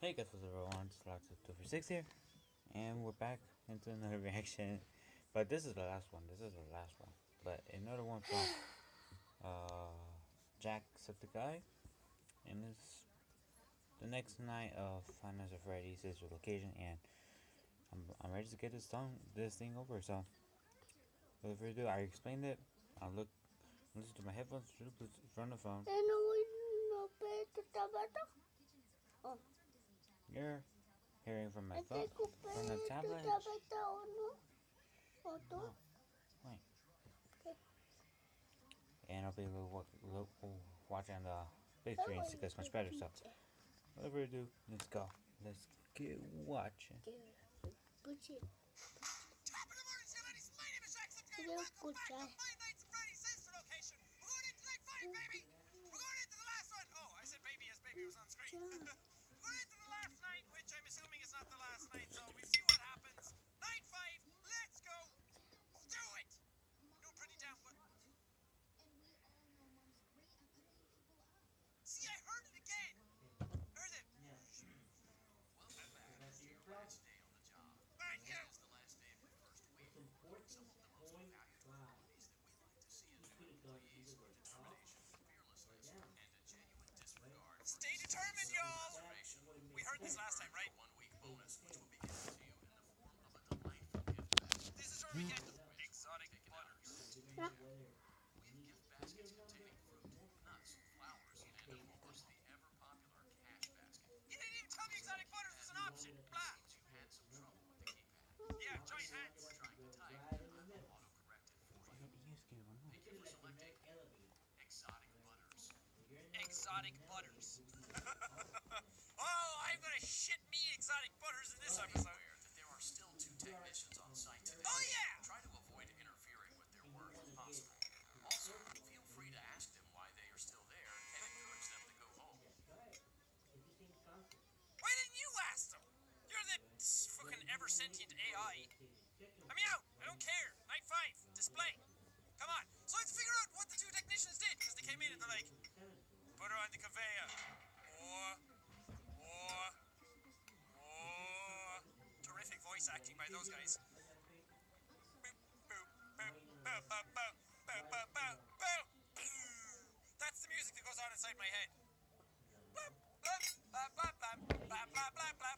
Hey guys, what's up everyone? It's Lots246 here, and we're back into another reaction. But this is the last one. But another one from Jacksepticeye, and it's the next night of Finance of Freddy's is your location, and I'm ready to get this thing over. So without further ado, I explained it. I listen to my headphones from the phone. You're hearing from my phone, from the tablet. Oh, wait. And I'll be watching the big screen so it's much better. So, whatever I do, let's go. Let's get watching. Top of the morning, ladies. My name is Jacksepticeye. Welcome back to Five Nights at Freddy's sister location. We're going into night 5, baby. We're going into the last one. Oh, I said baby as baby was on screen. We're going into the last night, which I'm assuming is not the last night. So we see what happens. Night 5. Let's go. Do it. Doing pretty damn well. See, I heard it again. Heard it. Welcome back. This is your last day on the job. Thank you. It's the last day of your first week. Some of the most valuable qualities that we like to see in new employees are determination, fearlessness, and a genuine disregard. Stay determined, y'all. We heard this last time, right? 1-week bonus, which will be given to you in the form of a delightful gift basket. This is where we get exotic butters. We have gift baskets containing fruit, nuts, flowers, and of course the ever-popular cash basket. You didn't even tell me exotic butters was an option. Blah. You had some trouble with the keypad. Yeah, giant hats. You were trying to type. I've auto-corrected for you. Thank you for selecting exotic butters. Exotic butters. Oh, I'm gonna shit me exotic butters in this episode. That there are still 2 technicians on site today. Oh yeah! Try to avoid interfering with their work if possible. Also, feel free to ask them why they are still there and encourage them to go home. Why didn't you ask them? You're the fucking ever-sentient AI. Let me out! I don't care. Night 5. Display. Come on. So let's figure out what the 2 technicians did, because they came in and they're like, put her on the conveyor. Terrific voice acting by those guys. Boop, boop, boop, boop, boop, boop, boop, boop, boop, boop. That's the music that goes on inside my head. Blah, blah, blah, blah, blah, blah, blah,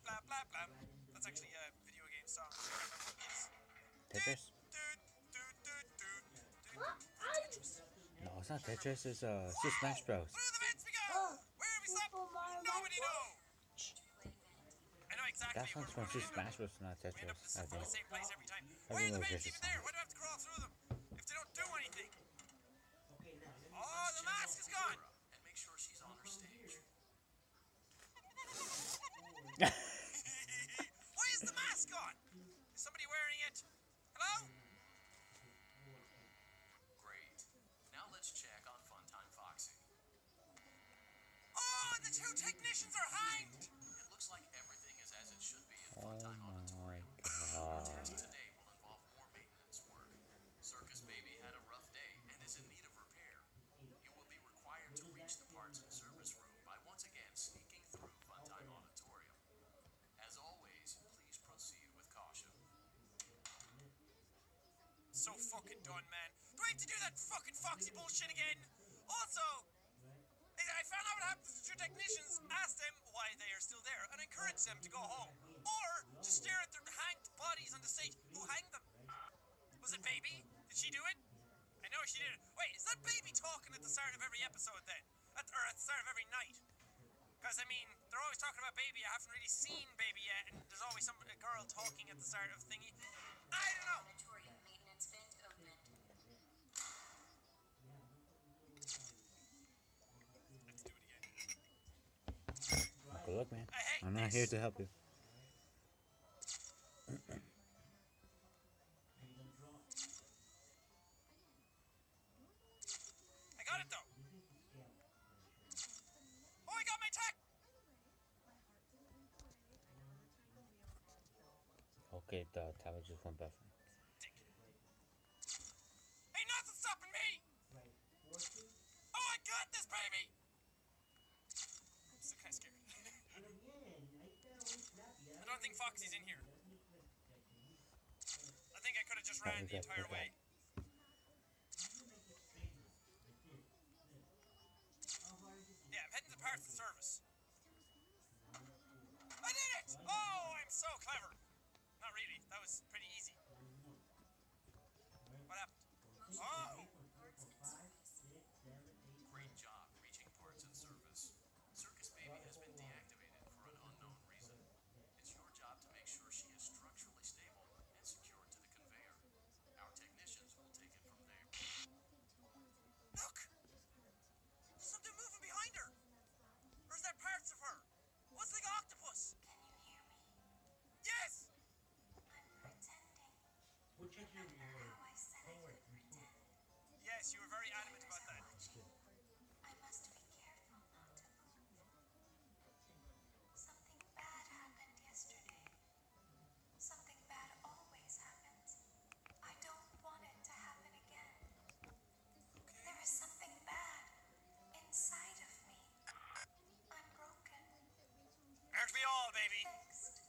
blah, blah, blah. That's actually a video game song. I can't remember what it is. Tetris? No, it's not Tetris. It's just Smash Bros. Through the vents we go! Where have we slept? Nobody knows! I know exactly That sounds from Super Smash Bros. Not we end up Tetris. in the same place every time. I Why are the remember vents just even there? Why do I have to crawl through them? If they don't do anything. Oh, the mask is gone! And make sure she's on her stage. Why is the mask gone? Is somebody wearing it? Hello? Great. Now let's check on Funtime Foxy. Oh, the 2 technicians are hanged! It looks like everything is as it should be in Funtime Auditorium. Our task today will involve more maintenance work. Circus Baby had a rough day and is in need of repair. You will be required to reach the parts and service room by once again sneaking through Funtime Auditorium. As always, please proceed with caution. So fucking done, man. Do I have to do that fucking Foxy bullshit again? Also, I found out what happened to the 2 technicians, asked them why they are still there, and encouraged them to go home. Or to stare at their hanged bodies on the stage. Who hanged them? Was it Baby? Did she do it? I know she did it. Wait, is that Baby talking at the start of every episode then? Or at the start of every night? Because, I mean, they're always talking about Baby. I haven't really seen Baby yet, and there's always a girl talking at the start of thingy. I don't know. Maintenance vent opened. Let's do it again. Good luck, man. I'm not here to help you. I got it though. Oh, I got my tech. Okay, the tablet just went buffering. Ain't nothing stopping me. Oh, I got think Foxy's in here. Let me click settings. I think I could have just Alright, ran we're the good. entire We're way. good. How do you make it straighter? Like this. Look. How hard is it? Yeah, I'm heading to the parts of the service. 1, 4. I did it! Done. Oh, I'm so clever. Not really. That was pretty easy. There's more. Alright. What happened? 0.6, Oh! 0.8, 0.5, 6, 7, 8, 9. Great job reaching parts and service. Circus Baby has been deactivated for an unknown reason. It's your job to make sure she is structurally stable and secured to the conveyor. Our technicians will take it from there. Look! There's something moving behind her! Or is that parts of her? What's like an octopus? Can you hear me? Yes! I'm pretending. Go check your Remember how I said I homework could in school. pretend? Yes, you were very adamant Others about are that. watching. I must be careful not to move. Something bad happened yesterday. Something bad always happens. I don't want it to happen again. There is something bad inside of me. I'm broken. Aren't we all, baby? Fixed.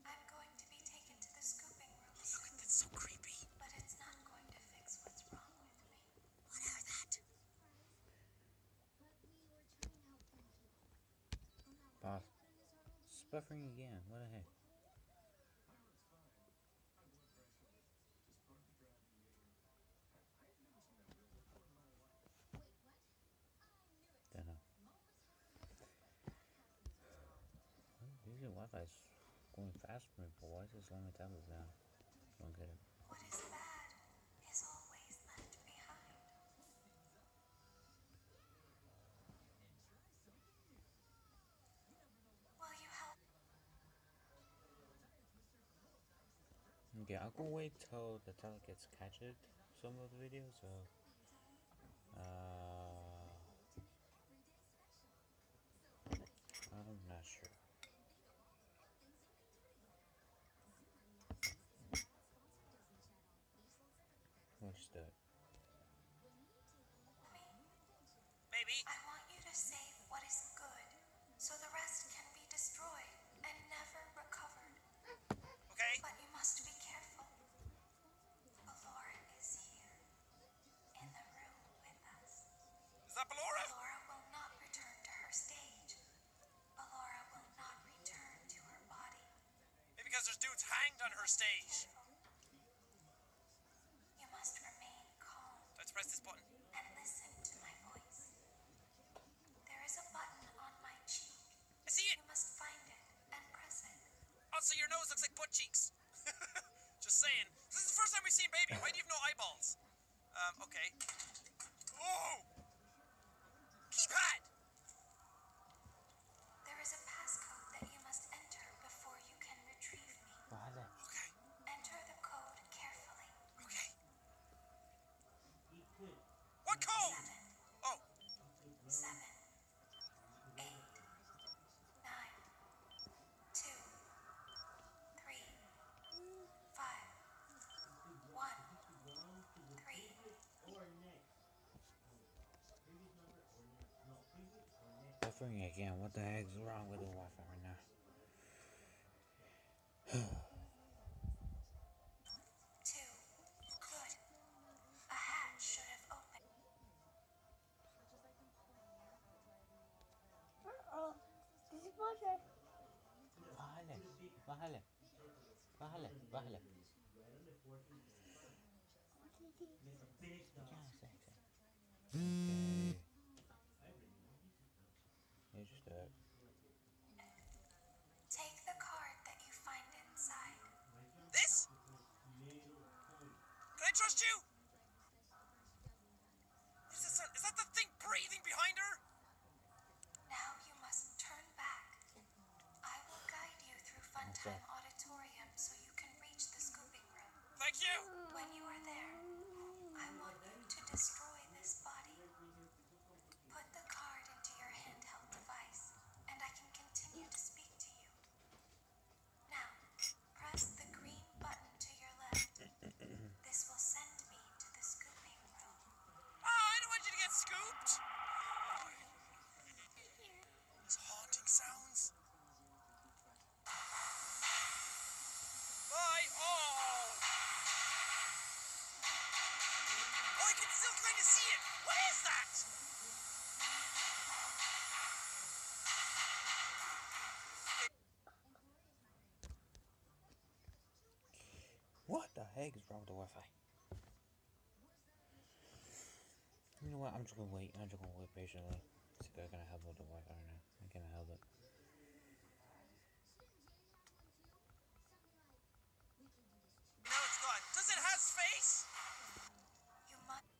I'm going to be taken to the scooping room Look, soon, that's so creepy. but it's not going to fix what's wrong with me. Whatever that. Boss. Spuffering again. What the heck? Don't know. Usually Wi-Fi's going fast for me, but why is it slowing my tablets down? Don't get it. What is bad is always left behind. Will you help? Okay, I'll go wait till the tablet gets captured some of the videos, so I'm not sure. We'll just do it. Baby? I want you to save what is good, so the rest can be destroyed and never recovered. Okay. But you must be careful. Ballora is here, in the room with us. Is that Ballora? Ballora will not return to her stage. Ballora will not return to her body. Maybe because there's dudes hanged on her stage. Careful. You must remain calm Let's press this button. and listen to my voice. There is a button on my cheek. I see it. You must find it and press it. Also, your nose looks like butt cheeks. Just saying. This is the first time we've seen Baby. Why do you have no eyeballs? Okay. Oh! Keypad! There is a passcode that you must enter before you can retrieve me. Vale. Okay. Enter the code carefully. Okay. Equip. What code? 7, Oh. Equip, bro. 7, 8, 9, 2, 3, 5, 1, If you belong to the 3. previous or next. Previous number or next. No, previous or next. Buffering again. What the heck's wrong with the Wi-Fi right now? 2. Good. A hatch should have opened. Bájale. Bájale. Bájale. Bájale. Right on the 14. Make a finish the Okay. I already know this is done. You just do it. Take the card that you find inside. My friend This? with this little coin. Can I trust you? Is that the thing breathing behind her? Now you must turn back. I will guide you through Funtime Auditorium so you can reach the scooping room. Thank you. When you are there, I want you to destroy this body. Put the card into your handheld device, and I can continue to speak to you. Now, press the green button to your left. This will send me to the scooping room. Oh, I don't want you to get scooped. Those haunting sounds. still kind of see it. What is that? What the heck is wrong with the Wi-Fi? You know what? I'm just gonna wait. I'm just gonna wait patiently. See if I can help with the Wi-Fi or not. I can't help it. Now it's gone. Does it have space? You must.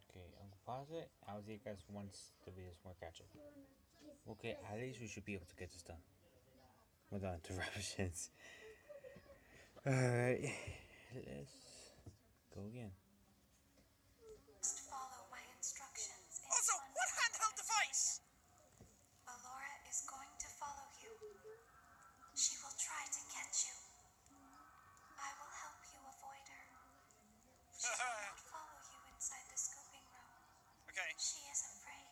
Okay, I'm gonna pause it. I'll see you guys once the video's more catch up. Okay, at least we should be able to get this done without interruptions. Alright, let's go again. Must follow my instructions. Also, what handheld device? Ballora is going to follow you. She will try to catch you. I will help you avoid her. She will not follow you inside the scooping room. Okay. She is afraid.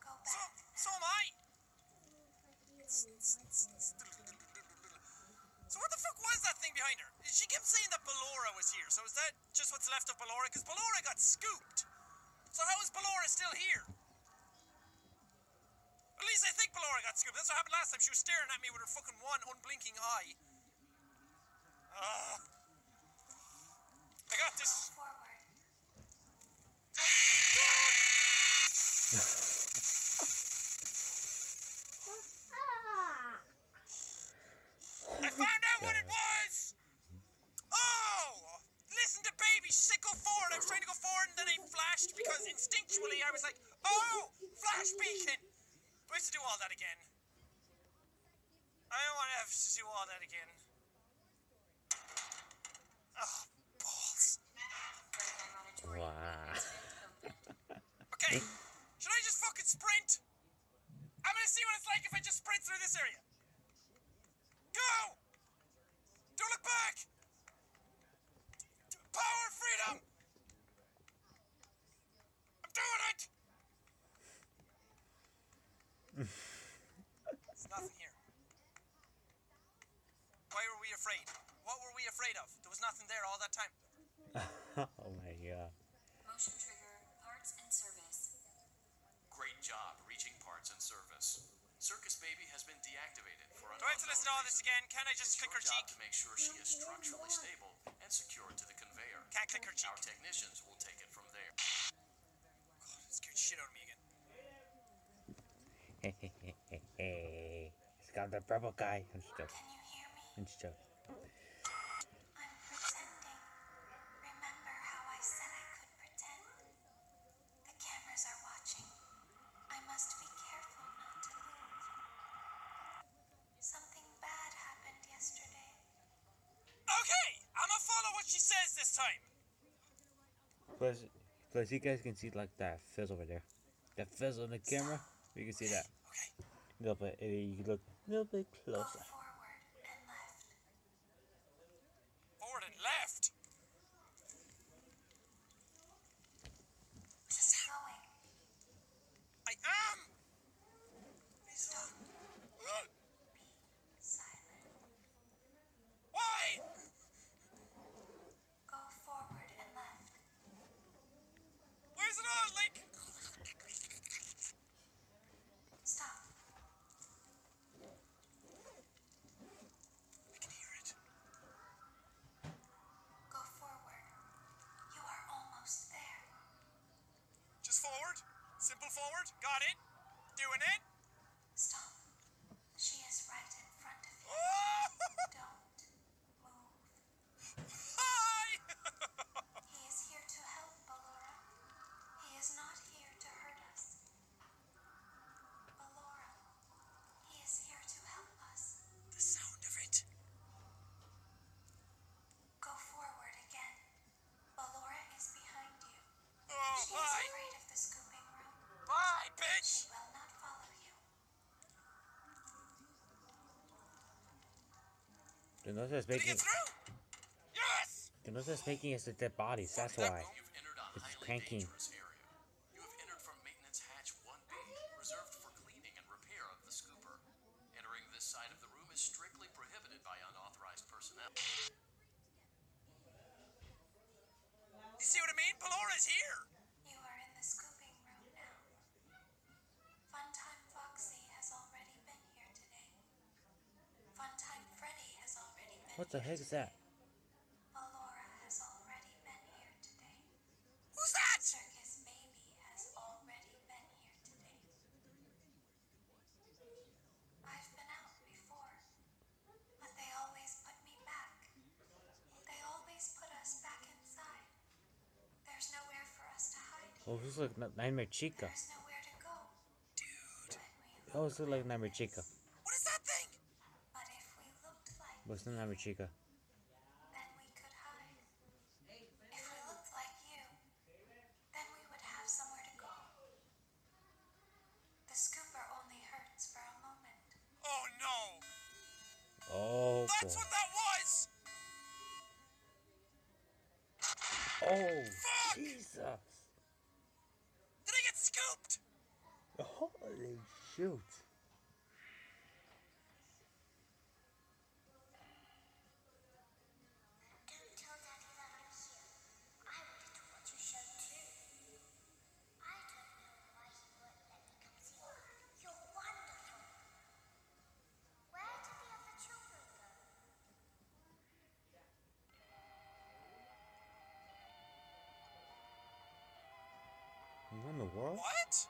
Go So, back. so am I. So what the fuck was that thing behind her? She kept saying that Ballora was here, so is that just what's left of Ballora? Because Ballora got scooped. So how is Ballora still here? At least I think Ballora got scooped. That's what happened last time. She was staring at me with her fucking one unblinking eye. I got this. Go forward. I found out what it was! Oh! Listen to baby, she said go forward. I was trying to go forward and then I flashed because instinctually I was like, oh! Flash beacon! Do I have to do all that again? I don't want to have to do all that again. Oh, balls. Wow. Okay, should I just fucking sprint? I'm gonna see what it's like if I just sprint through this area. Go! Don't look back! Power, freedom! I'm doing it! There's nothing here. Why were we afraid? What were we afraid of? There was nothing there all that time. Oh my god. Motion trigger, parts and service. Great job reaching parts and service. Circus Baby has been deactivated for Do I have to listen to all this again? Can't I just It's click your her job cheek? to make sure she is structurally stable and secured to the conveyor. Can't click her cheek. Our technicians will take it from there. God, it scared shit out of me again. Hey, hey, hey, hey, hey. It's got the purple guy. I'm just joking. Can you hear me? I'm just joking. I'm pretending. Remember how I said I could pretend? The cameras are watching. I must be careful not to move. Something bad happened yesterday. Okay, I'm gonna follow what she says this time. Plus, you guys can see like that fizz over there. That fizz on the camera. You can see that. Okay. A little bit. You can look a little bit Go closer. forward and left. Forward and left. Keep going. I am. Stop. Silent. Why? Go forward and left. Where's it on, Link? Stop. I can hear it. Go forward. You are almost there. Just forward. Simple forward. Got it. Doing it. Stop. She is right in front of you. Oh! Don't move. Hi! He is here to help, Ballora. He is not here to hurt us. Ballora, he is here to help us. The sound of it. Go forward again. Ballora is behind you. Oh, She is hi. afraid of the scooping room. Bye, She bitch. will not follow you. The nose that's Did he making. get through? Yes. The nose that's making is the dead bodies. That's why. You've entered a It's highly cranking. dangerous area. You have entered from maintenance hatch 1B, reserved for cleaning and repair of the scooper. Entering this side of the room is strictly prohibited by unauthorized personnel. You see what I mean? Balora's here. You are in the scooping room now. Funtime Foxy has already been here today. Funtime Freddy has already been What the here heck is today. that? Ballora has already been here today. Who's that? Circus Baby has already been here today. I've been out before, but they always put me back. They always put us back inside. There's nowhere for us to hide. Oh, this looks like Nightmare Chica. There's nowhere to go. Dude. Oh, this looks like Nightmare Chica. What is that thing? But if we looked like What's the Nightmare Chica? then we could hide. If we looked like you, then we would have somewhere to go. The scooper only hurts for a moment. Oh no. Oh, That's boy. what that was. Oh, Fuck! Jesus. Did I get scooped? Holy shoot. Don't tell Daddy that I'm here. I wanted to watch your show too. I don't know why he won't let me come see you. You're wonderful. Where did the other children go? What in the world? What?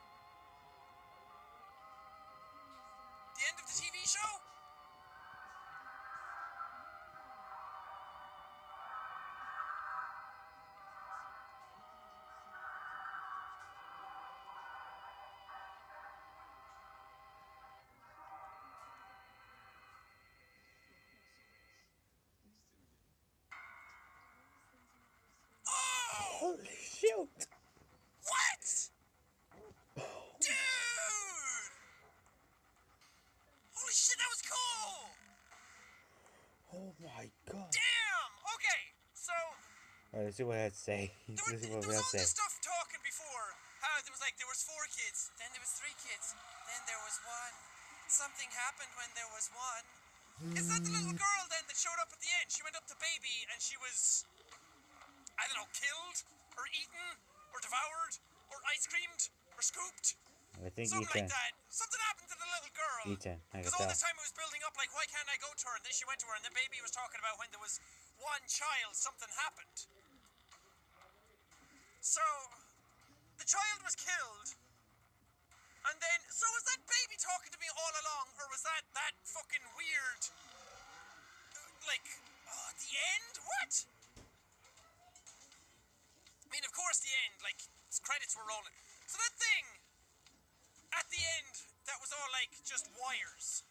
The end of the TV show? Oh! Holy shoot. What? Dude! Holy shit, that was cool! Oh my god. Damn! Okay, so Alright, let's see what I had to say. there, Let's see what there we was have all to say. this stuff talking before. How there was 4 kids, then there was 3 kids, then there was 1. Something happened when there was 1. Is that the little girl then that showed up at the end? She went up to baby and she was, I don't know, killed or eaten or devoured or ice creamed or scooped. I think Something Ethan. like that. Something happened to the little girl. Ethan, I can Because all tell. this time it was building up, like, why can't I go to her? And then she went to her, and the baby was talking about when there was 1 child, something happened. So, the child was killed, and then, so was that baby talking to me all along, or was that fucking weird, like, at the end? What? I mean, of course, the end, like, credits were rolling. So that thing, at the end, that was all, like, just wires,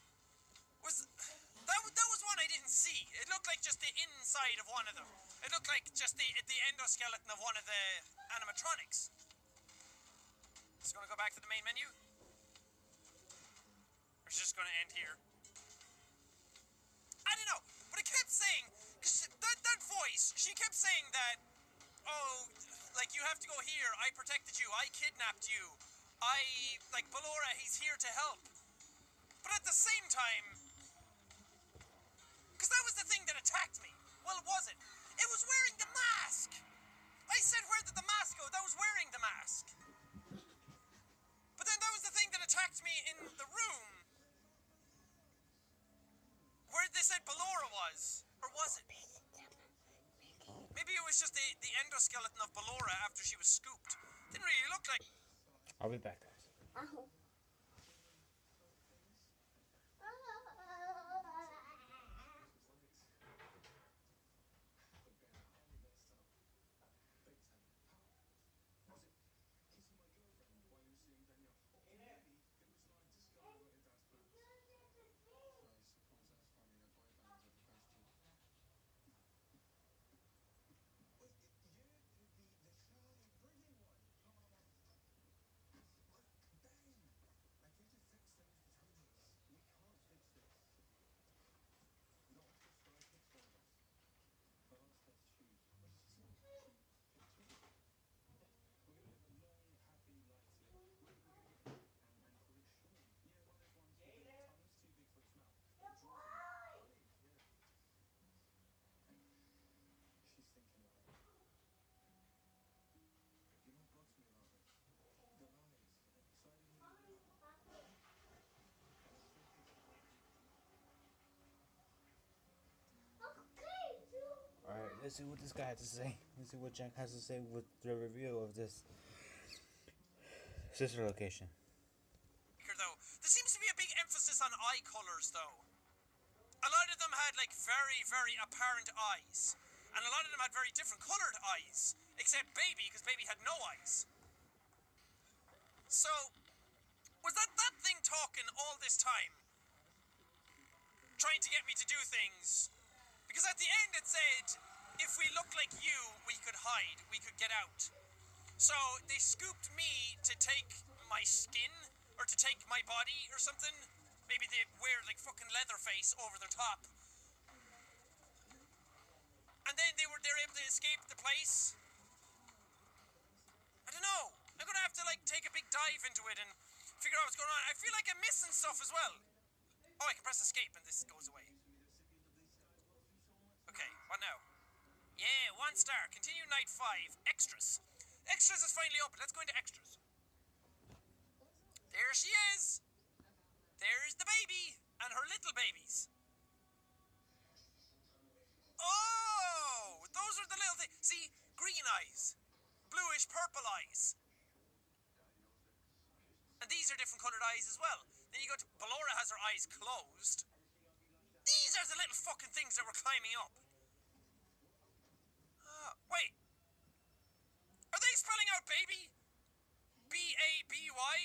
that was one I didn't see. It looked like just the inside of one of them. It looked like just the endoskeleton of one of the animatronics. It's gonna go back to the main menu? Or is it just gonna end here? I don't know, but it kept saying, cause that voice, she kept saying that, oh, like, you have to go here, I protected you, I kidnapped you, like, Ballora, he's here to help. But at the same time, because that was the thing that attacked me. Well, it wasn't. It was wearing the mask. I said, where did the mask go? That was wearing the mask. But then that was the thing that attacked me in the room where they said Ballora was. Or was it? Maybe it was just the endoskeleton of Ballora after she was scooped. Didn't really look like... I'll be back, guys. let's see what this guy has to say. Let's see what Jack has to say with the review of this sister location. Though there seems to be a big emphasis on eye colors, though. A lot of them had like very, very apparent eyes, and a lot of them had very different colored eyes, except Baby, because Baby had no eyes. So, was that thing talking all this time, trying to get me to do things? Because at the end it said, if we look like you, we could hide, we could get out. So they scooped me to take my skin, or to take my body, or something. Maybe they wear like fucking Leatherface over their top. And then they were able to escape the place. I don't know. I'm gonna have to like take a big dive into it and figure out what's going on. I feel like I'm missing stuff as well. Oh, I can press escape and this goes away. Okay, what now? Yeah, 1 star. Continue night 5. Extras. Extras is finally open. Let's go into extras. There she is. There's the baby and her little babies. Oh, those are the little things. See, green eyes, bluish purple eyes. And these are different coloured eyes as well. Then you go to Ballora has her eyes closed. These are the little fucking things that were climbing up. Wait. Are they spelling out baby? B-A-B-Y?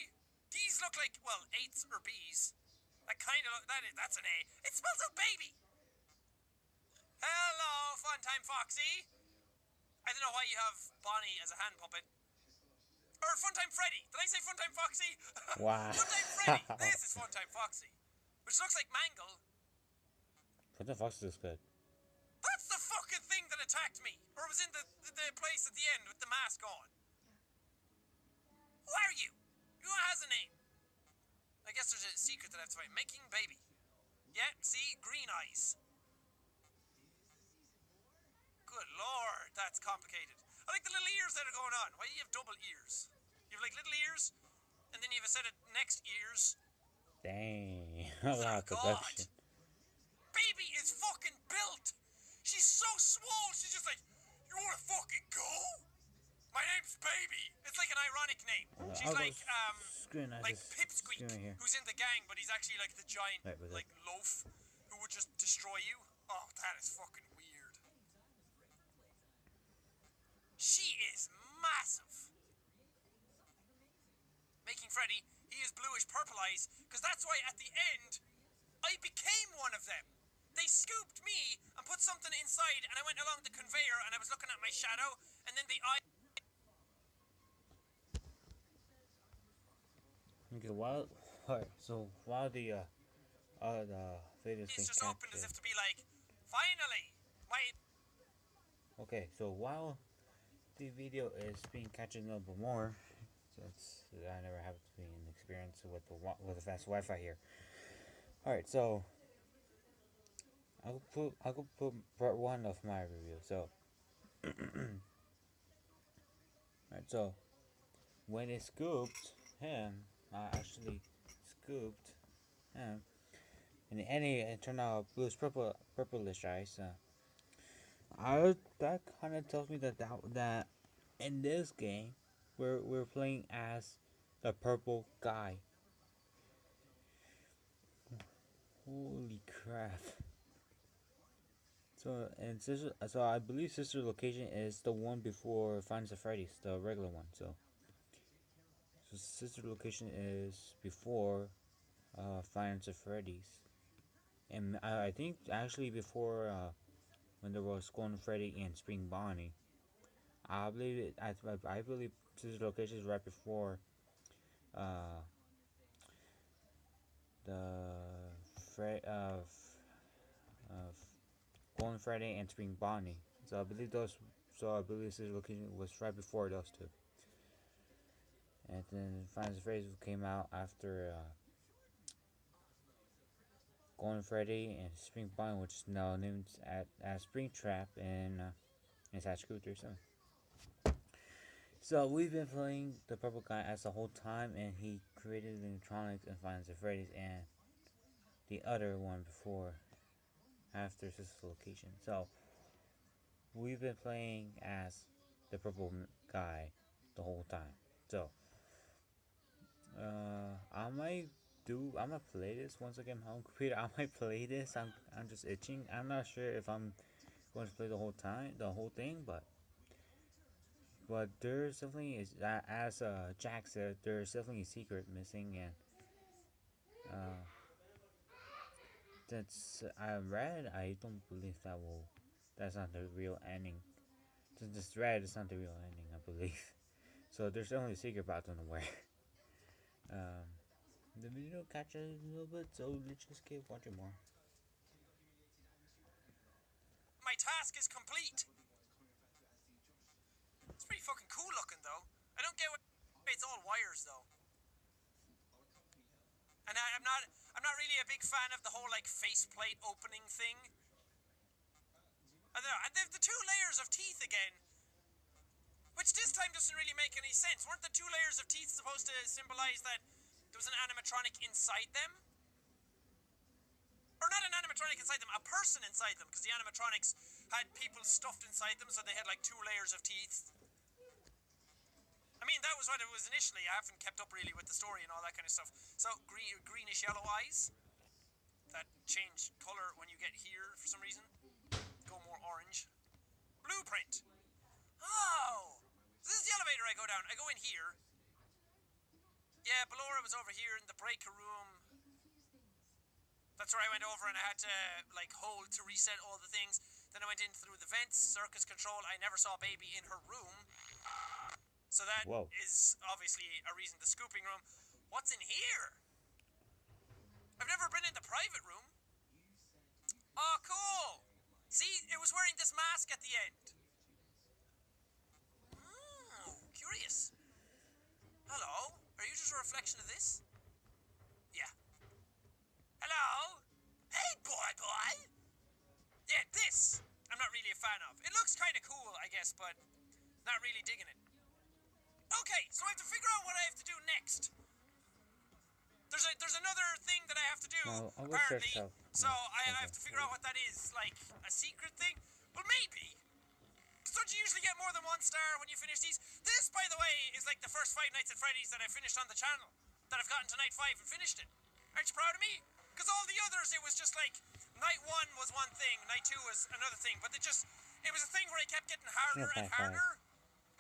These look like, well, 8s or B's. That kind of look, that's an A. It spells out baby. Hello, Funtime Foxy. I don't know why you have Bonnie as a hand puppet. Or Funtime Freddy. Did I say Funtime Foxy? Wow. Funtime Freddy. This is Funtime Foxy. Which looks like Mangle. Funtime Foxy looks good. That's the fucking thing that attacked me. Or was in the place at the end with the mask on. Who are you? Who has a name? I guess there's a secret that I have to find. Making baby. Yeah, see? Green eyes. Good lord, that's complicated. I like the little ears that are going on. Why do you have double ears? You have like little ears, and then you have a set of next ears. Dang. A Oh lot of god. production. Baby is fucking built. She's so swole, she's just like, you wanna fucking go? My name's Baby. It's like an ironic name. She's like Pipsqueak, who's in the gang, but he's actually like the giant, like loaf, who would just destroy you. Oh, that is fucking weird. She is massive. Making Freddy, he is bluish purple eyes, because that's why at the end, I became one of them. They scooped me and put something inside, and I went along the conveyor, and I was looking at my shadow, and then the eye... Okay, so while the video's It's being just opened as captured. if to be like, finally, my... Okay, so while the video is being captured a little bit more, since I never have to be an experience with the fast Wi-Fi here. All right, so I'll put part 1 of my review. So, alright, so when it scooped him, actually scooped him, and it turned out bluish purplish eyes. That kind of tells me that in this game we're playing as the purple guy. Holy crap! So I believe sister location is the one before Finds of Freddy's, the regular one. So sister location is before Finds of Freddy's, and I think actually before when there was Golden Freddy and Spring Bonnie. I believe I believe sister location is right before uh the Fred Golden Friday and Spring Bonnie. So I believe this location was right before those two. And then Final Fantasy came out after Golden Freddy and Spring Bonnie, which is now named as Spring Trap and Inside Scooter 7. So we've been playing the purple guy as the whole time, and he created the electronics and Final Freddy's and the other one before after sister location. So we've been playing as the purple guy the whole time. So, I might I'm gonna play this once I get my home computer. I might play this. I'm just itching. I'm not sure if I'm going to play the whole thing, but there's definitely is as Jack said, there's definitely a secret missing, and uh, that's I read. I don't believe that's not the real ending. Since it's read, it's not the real ending. I believe. So there's definitely a secret about them where. Um, the video catches a little bit, so let's just keep watching more. My task is complete. It's pretty fucking cool looking though. I don't get why it's all wires though. And I'm not really a big fan of the whole like faceplate opening thing. And the 2 layers of teeth again, which this time doesn't really make any sense. Weren't the 2 layers of teeth supposed to symbolize that there was an animatronic inside them? Or not an animatronic inside them, a person inside them, because the animatronics had people stuffed inside them, so they had like 2 layers of teeth. I mean, that was what it was initially. I haven't kept up really with the story and all that kind of stuff. So, greenish yellow eyes that change color when you get here for some reason. Go more orange. Blueprint. Oh! So this is the elevator I go down. I go in here. Yeah, Ballora was over here in the breaker room. That's where I went over and I had to, like, hold to reset all the things. Then I went in through the vents, circus control. I never saw Baby in her room. So that Whoa. is obviously a reason. The scooping room. What's in here? I've never been in the private room. Oh, cool. See, it was wearing this mask at the end. Oh, curious. Hello? Are you just a reflection of this? Yeah. Hello? Hey, boy! Yeah, this I'm not really a fan of. It looks kind of cool, I guess, but not really digging it. Okay, so I have to figure out what I have to do next. There's another thing that I have to do, apparently. So I have to figure out what that is, like a secret thing. Well, maybe. Don't you usually get more than 1 star when you finish these? This, by the way, is like the first 5 Nights at Freddy's that I finished on the channel. That I've gotten to night 5 and finished it. Aren't you proud of me? Because all the others, it was just like, night 1 was one thing, night 2 was another thing. But it was a thing where I kept getting harder and harder.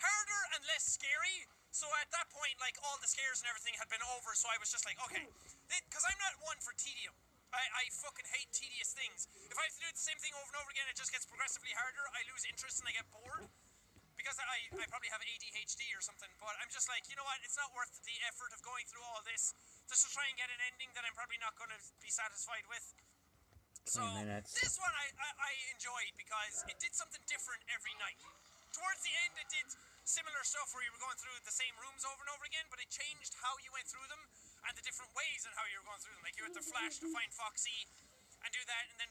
Harder and less scary. So at that point, like, all the scares and everything had been over, so I was just like, okay. Because I'm not one for tedium. I fucking hate tedious things. If I have to do the same thing over and over again, it just gets progressively harder. I lose interest and I get bored. Because I probably have ADHD or something. But I'm just like, you know what? It's not worth the effort of going through all this just to try and get an ending that I'm probably not going to be satisfied with. So, this one I enjoyed because it did something different every night. Towards the end, it did similar stuff where you were going through the same rooms over and over again, but it changed how you went through them and the different ways and how you were going through them. Like, you had to flash to find Foxy and do that, and then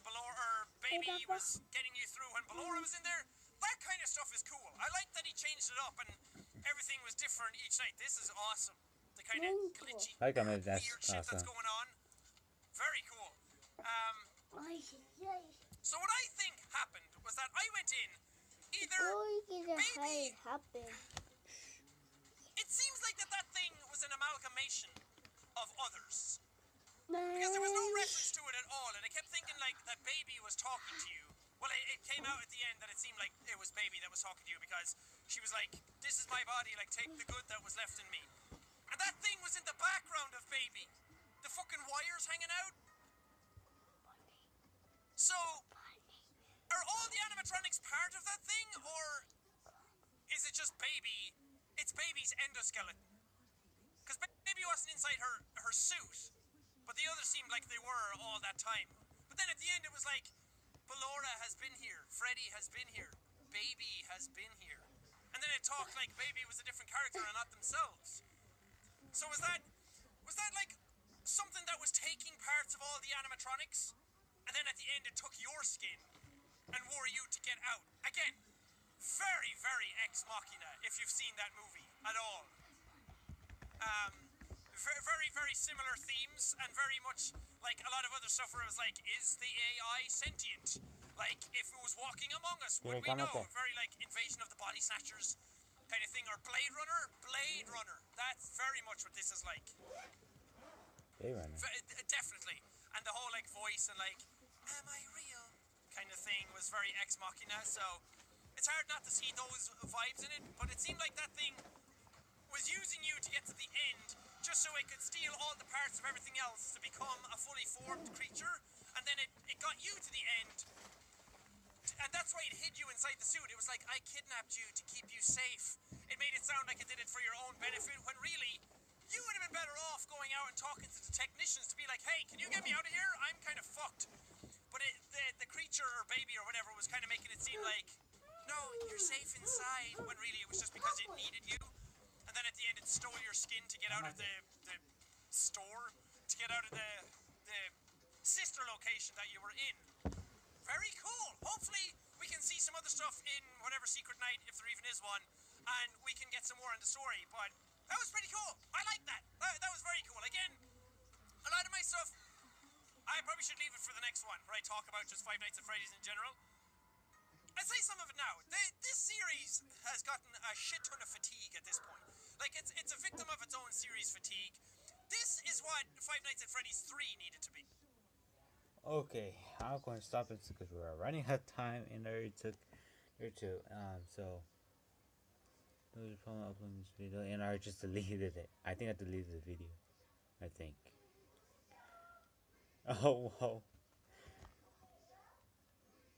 Baby was getting you through when Ballora was in there. That kind of stuff is cool. I like that he changed it up and everything was different each night. This is awesome. The kind of glitchy, weird shit that's going on. Very cool. So what I think happened was that I went in either Baby... It seems like that thing was an amalgamation of others. Because there was no reference to it at all, and I kept thinking like that Baby was talking to you. Well, it came out at the end that it seemed like it was Baby that was talking to you because she was like, this is my body, like take the good that was left in me. And that thing was in the background of Baby. The fucking wires hanging out. So, are all the animatronics part of that thing, or is it just Baby? It's Baby's endoskeleton. Because Baby wasn't inside her suit, but the others seemed like they were all that time. But then at the end it was like, Ballora has been here, Freddy has been here, Baby has been here. And then it talked like Baby was a different character and not themselves. So was that like something that was taking parts of all the animatronics? And then at the end it took your skin and wore you to get out. Again, very, very Ex Machina, if you've seen that movie at all. Very, very similar themes, and very much like a lot of other stuff where it was like, is the AI sentient? Like, if it was walking among us, Here, would we come know? up there. Very, like, Invasion of the Body Snatchers kind of thing. Or Blade Runner? Blade Runner. That's very much what this is like. Blade Runner. Definitely. And the whole, like, voice and, like, am I real? Kind of thing was very Ex Machina, so it's hard not to see those vibes in it, but it seemed like that thing was using you to get to the end just so it could steal all the parts of everything else to become a fully formed creature, and then it got you to the end, and that's why it hid you inside the suit. It was like, I kidnapped you to keep you safe. It made it sound like it did it for your own benefit, when really you would have been better off going out and talking to the technicians to be like, hey, can you get me out of here? I'm kind of fucked. But the creature or baby or whatever was kind of making it seem like, no, you're safe inside, when really it was just because it needed you. And then at the end it stole your skin to get out of the store, to get out of the sister location that you were in. Very cool. Hopefully we can see some other stuff in whatever secret night, if there even is one, and we can get some more in the story. But that was pretty cool. I like that. That was very cool. Again, a lot of my stuff, I probably should leave it for the next one, where I talk about just Five Nights at Freddy's in general. I say some of it now. This series has gotten a shit ton of fatigue at this point. Like, it's a victim of its own series fatigue. This is what Five Nights at Freddy's 3 needed to be. Okay, I'm going to stop it because we're running out of time and I already took there too. So those are probably uploading this video and I just deleted it. I think I deleted the video. I think. Oh whoa.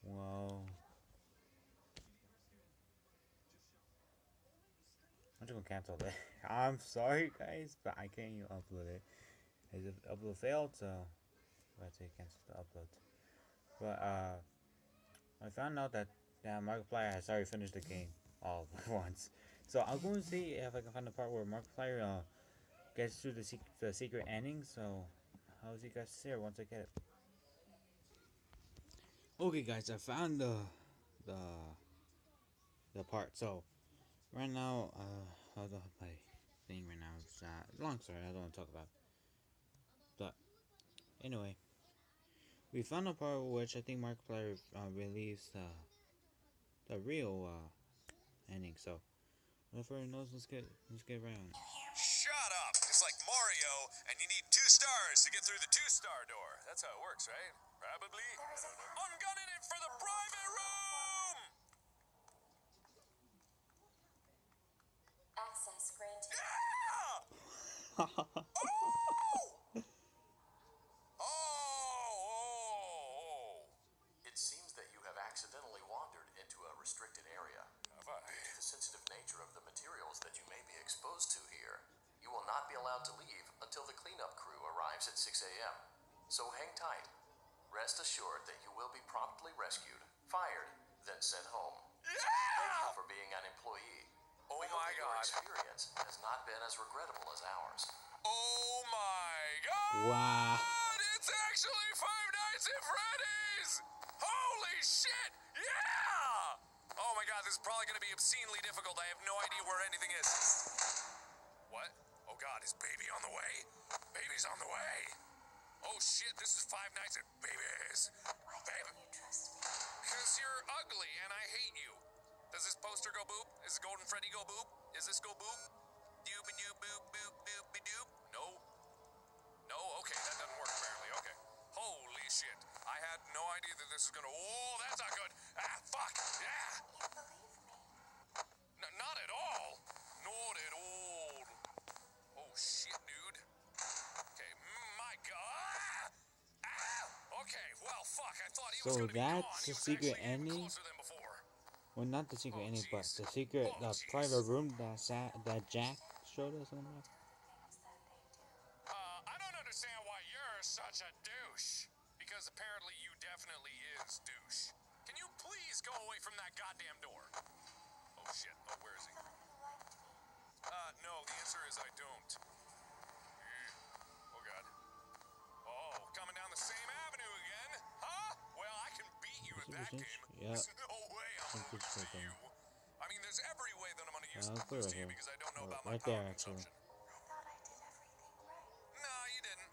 Whoa. I'm just gonna cancel that. I'm sorry guys, but I can't even upload it. The upload failed, so I have to cancel the upload. But I found out that Markiplier has already finished the game all at once. So I'm going to see if I can find the part where Markiplier gets through the secret ending. So how does he guys say it once I get it? Okay guys, I found the part. So right now, I don't have my thing right now. It's long story. I don't want to talk about. But anyway, we found a part which I think Markiplier relieves the real ending. So without further ado, let's get right on it. Shut up! It's like Mario, and you need 2 stars to get through the 2-star door. That's how it works, right? Probably. I'm gunning it for the private room! Access granted. Yeah! Oh! It seems that you have accidentally wandered into a restricted area. Have I? Due to the sensitive nature of the materials that you may be exposed to here, you will not be allowed to leave until the cleanup crew arrives at 6 a.m. So hang tight. Rest assured that you will be promptly rescued, fired, then sent home. Thank you Yeah! for being an employee. Oh We hope my that your God. experience has not been as regrettable as ours. Oh my God! Wow. It's actually Five Nights at Freddy's! Holy shit! Yeah! Oh my God, this is probably gonna be obscenely difficult. I have no idea where anything is. What? Oh God, is baby on the way? Baby's on the way! Oh shit, this is Five Nights at Babies! Why Baby, don't you trust me? cause you're ugly and I hate you. Does this poster go boop? Is Golden Freddy go boop? Is this go boop? Doop-a-doop, boop, boop, boop-a-doop? No. No? Okay, that doesn't work apparently. Okay. Holy shit. I had no idea that this is gonna... Oh, that's not good. Ah, fuck. Yeah. You believe me? Not at all. Not at all. Oh, shit, dude. Okay, my God. Ah! Okay, well, fuck. I thought he was So gonna be gone. that's He the was secret actually even ending? closer than before. Well, not the secret Oh, ending, but jeez. the secret, Oh, the jeez. private room that Jack showed us on that. Things that they do. I don't understand why you're such a douche. Because apparently you definitely is douche. Can you please go away from that goddamn door? Oh shit. Oh, where is he? Someone who liked me. No, the answer is I don't. Oh god. Oh, coming down the same avenue again? Huh? Well, I can beat you at that game. Yeah. There's no way I'm gonna lose to you. I mean, there's every way that I'm gonna I'll put lose it to you right because I don't know here. about my Right power there, actually. consumption. I thought I did everything right. No, you didn't.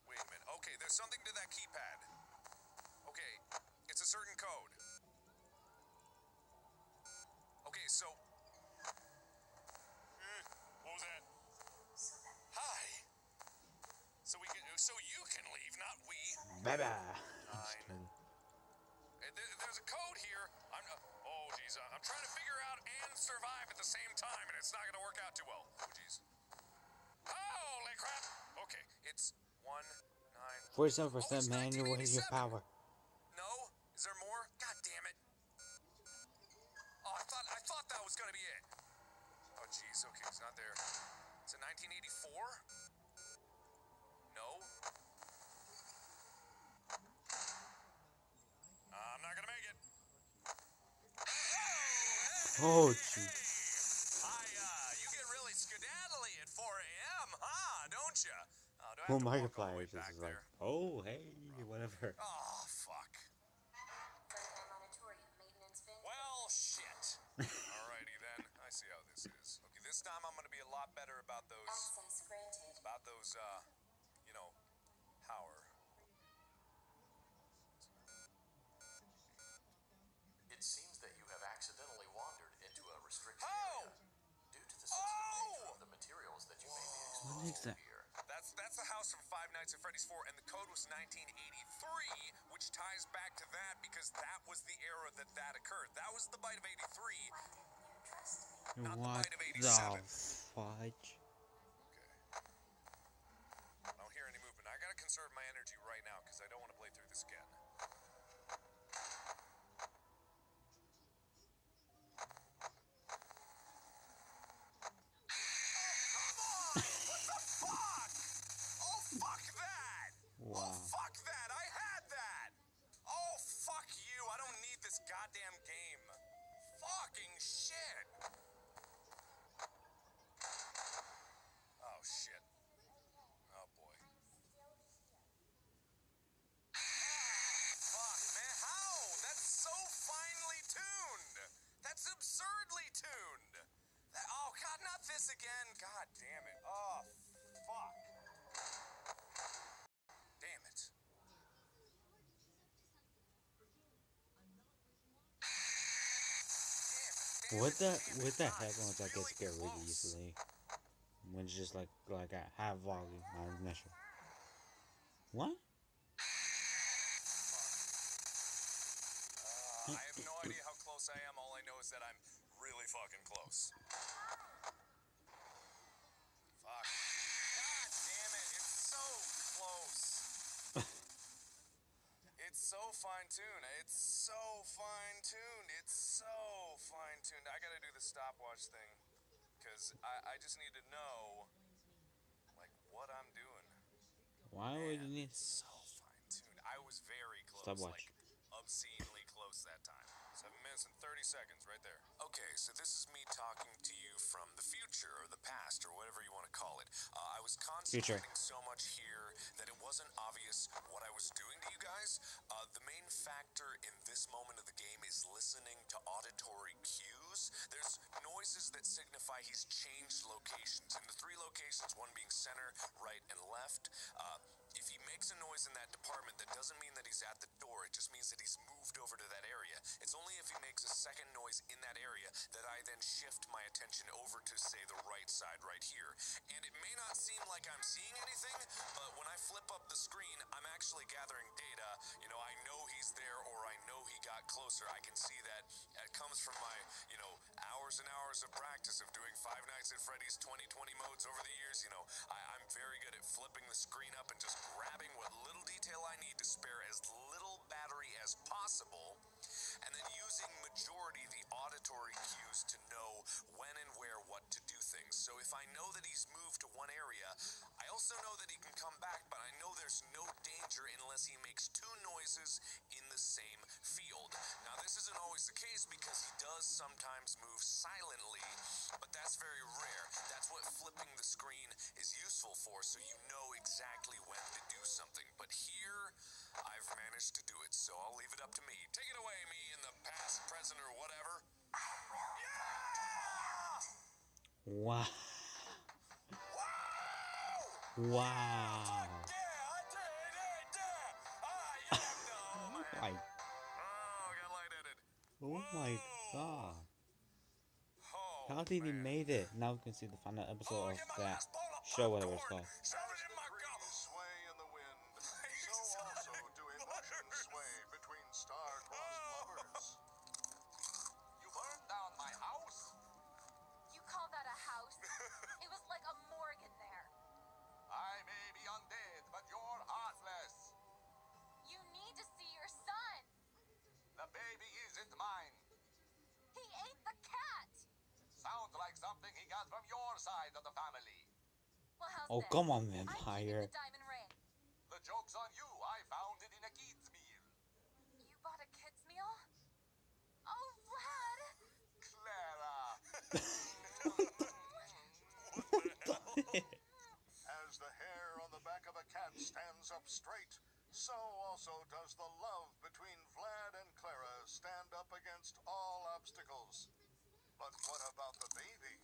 Wait a minute. Okay, there's something to that keypad. Baby. There's a code here. Oh, geez. I'm trying to figure out and survive at the same time, and it's not going to work out too well. Oh, geez. Holy crap. Okay, it's 1, 9... 47% manual. What is your power? No? Is there more? God damn it. Oh, I thought that was going to be it. Oh, geez. Okay, it's not there. Is it 1984? No? I'm not going to make it. Oh, jeez. You get really skedaddly at 4 a.m., huh? Don't you? Do I Well, have to walk all the way Markiplier back is like, there? oh, hey, whatever. Oh, fuck. Well, shit. Alrighty then. I see how this is. Okay, this time I'm gonna be a lot better about those, you know, power. It seems that you have accidentally wandered into a restricted area. Due to the sensitive nature of the materials that you may be What is exposed to that? here. That's the house from Five Nights at Freddy's 4, and the code was 1983, which ties back to that because that was the era that occurred. That was the bite of 83. Not the What bite of the 87. fudge? I don't hear any movement. I gotta conserve my energy right now because I don't want to play through this again. What the fuck? Oh, fuck that! Wow. Oh, fuck that! I had that! Oh, fuck you! I don't need this goddamn game. Fucking shit! Oh, shit. Oh, boy. Fuck, man. How? That's so finely tuned! That's absurdly tuned! Oh, God, not this again! God damn it. Oh, fuck. Damn it. What the heck once I get scared really easily? When it's just like at half volume, I'm not sure. What? I have no idea how close I am. All I know is that I'm really fucking close. Fuck. God damn it. It's so close. It's so fine-tuned. It's so fine-tuned. It's so fine-tuned. I gotta do the stopwatch thing. Because I just need to know, like, what I'm doing. Why would you need So fine-tuned. I was very close. stopwatch? Like, obscenely close that time. 7 minutes and 30 seconds right there. Okay, so this is me talking to you from the future or the past or whatever you want to call it. I was concentrating so much here that it wasn't obvious what I was doing to you guys. The main factor in this moment of the game is listening to auditory cues. There's noises that signify he's changed locations. In the 3 locations, one being center, right, and left, if he makes a noise in that department, that doesn't mean that he's at the door. It just means that he's moved over to that area. It's only if he makes a second noise in that area that I then shift my attention over to, say, the right side right here. And it may not seem like I'm seeing anything, but when I flip up the screen, I'm actually gathering data. You know, I know he's there or I know he got closer. I can see that. It comes from my, hours and hours of practice of doing Five Nights at Freddy's 2020 modes over the years. I'm very good at flipping the screen up and just grabbing what little detail I need to spare as little battery as possible, and then using majority the auditory cues to know when and where what to do things. So if I know that he's moved to one area, I also know that he can come back, but I know there's no danger unless he makes 2 noises in the same field. Now, this isn't always the case because he does sometimes move silently, but that's very rare. That's what flipping the screen is useful for, so you know exactly when to do something. But here, I've managed to do it, so I'll leave it up to me. Take it away, me in the past, present, or whatever. Yeah! Wow. Wow! Wow. Yeah, I did it! I am the man! Like, Oh, I got lightheaded. oh my god. Oh, How did he man. made it? Now we can see the final episode of get my that last bowl of show, whatever it's popcorn. called. Shove it in my Green gullet. sway in the wind. Please. So also Oh, then? come on, I'm keeping vampire. the diamond ring. The joke's on you. I found it in a kids meal. You bought a kid's meal? Oh, Vlad! Clara. As the hair on the back of a cat stands up straight, so also does the love between Vlad and Clara stand up against all obstacles. But what about the baby?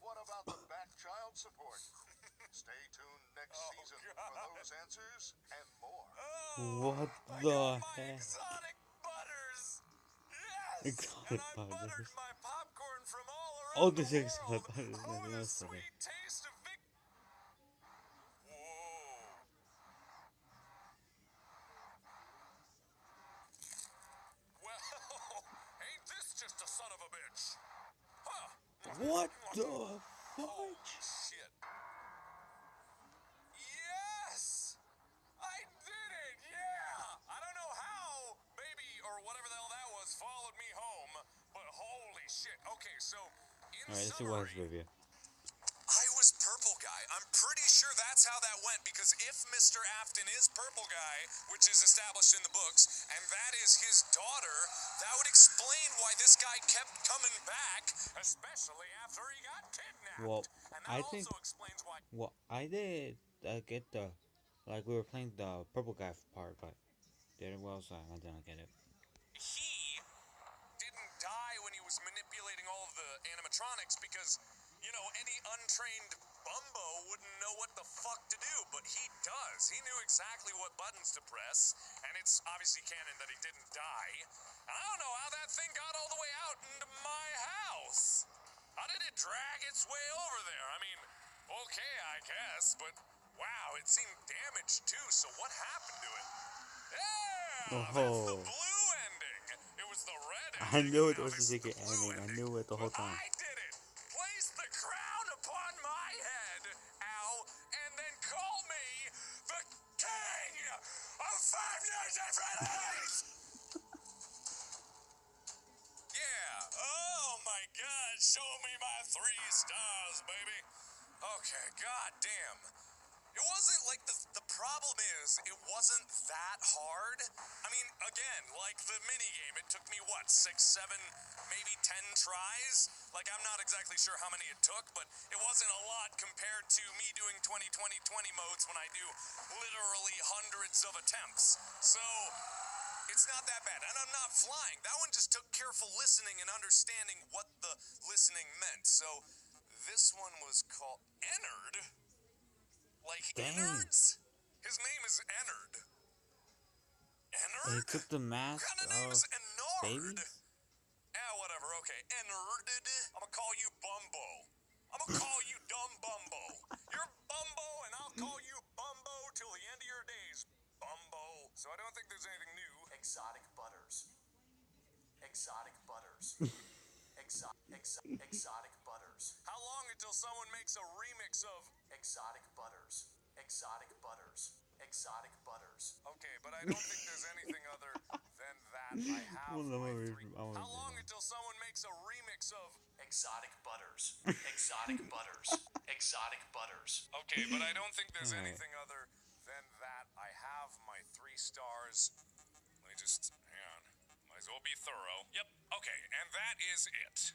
What about the back child support? Stay tuned next season for those answers and more. What I the got my heck? exotic butters. Yes. Exotic and I butters. buttered my popcorn from all around Oh, the this is exotic world. butters. Oh, the That's funny. sweet taste of Whoa. Well, ain't this just a son of a bitch? Huh. What the Holy fudge? shit. Yes! I did it! Yeah! I don't know how baby or whatever the hell that was followed me home, but holy shit. Okay, so in Alright, let's see what else summary, review. I was purple guy. I'm pretty sure that's how that went, because if Mr. Afton is purple guy, which is established in the books, and that is his daughter, that would explain why this guy kept coming back, especially after he got kidnapped. Well, And that I think. also explains why. Well, I did get the. Like, we were playing the purple guy part, but did it well, so I didn't get it. He didn't die when he was manipulating all of the animatronics because, you know, any untrained bumbo wouldn't know what the fuck to do, but he does. He knew exactly what buttons to press, and it's obviously canon that he didn't die. I don't know how that thing got all the way out into my house. How did it drag its way over there? I mean, okay, I guess, but wow, it seemed damaged too, so what happened to it? Yeah, that's the Oh. blue ending. It was the red I ending. knew it Now was a this is secret the blue ending. I knew it the whole But time. I did it. Place the crown upon my head, Al, and then call me the king of Five Nights at Freddy's. Yeah. Oh my God. Show me my 3 stars, baby. Okay. God damn. It wasn't like the problem is it wasn't that hard. I mean, again, like the mini game, it took me what, 6, 7, maybe 10 tries? Like I'm not exactly sure how many it took, but it wasn't a lot compared to me doing 20 modes when I do literally hundreds of attempts. So it's not that bad. And I'm not flying. That one just took careful listening and understanding what the listening meant. So this one was called Ennard. Like Dang. innards? His name is Ennard. Ennard? They took the mask What kind of name of is Ennard? babies? Yeah, whatever, okay. Ennarded. I'm gonna call you Bumbo. I'm gonna call you Dumb Bumbo. You're Bumbo, and I'll call you Bumbo till the end of your days, Bumbo. So I don't think there's anything new. Exotic butters. Exotic butters. Exotic butters. How long until someone makes a remix of... Exotic butters. Exotic butters. Exotic butters. Okay, but I don't think there's anything other than that. I have Well, my I'm 3... gonna How do long that. until someone makes a remix of... Exotic butters. Exotic butters. Exotic butters. Okay, but I don't think there's Alright. anything other than that. I have my 3 stars. Let me just... hang on. Might as well be thorough. Yep, okay, and that is it.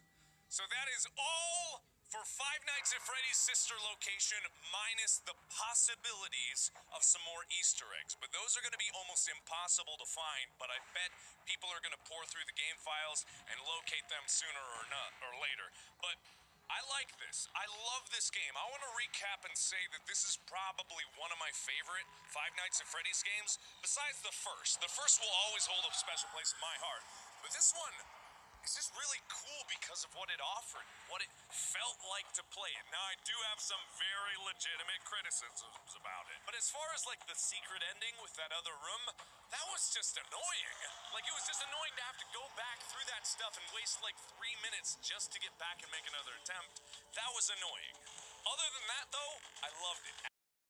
So that is all for Five Nights at Freddy's sister location, minus the possibilities of some more Easter eggs. But those are going to be almost impossible to find, but I bet people are going to pour through the game files and locate them sooner or later. But I like this. I love this game. I want to recap and say that this is probably one of my favorite Five Nights at Freddy's games, besides the first. The first will always hold a special place in my heart. But this one... it's just really cool because of what it offered, what it felt like to play it. Now, I do have some very legitimate criticisms about it. But as far as, like, the secret ending with that other room, that was just annoying. Like, it was just annoying to have to go back through that stuff and waste, like, 3 minutes just to get back and make another attempt. That was annoying. Other than that, though, I loved it.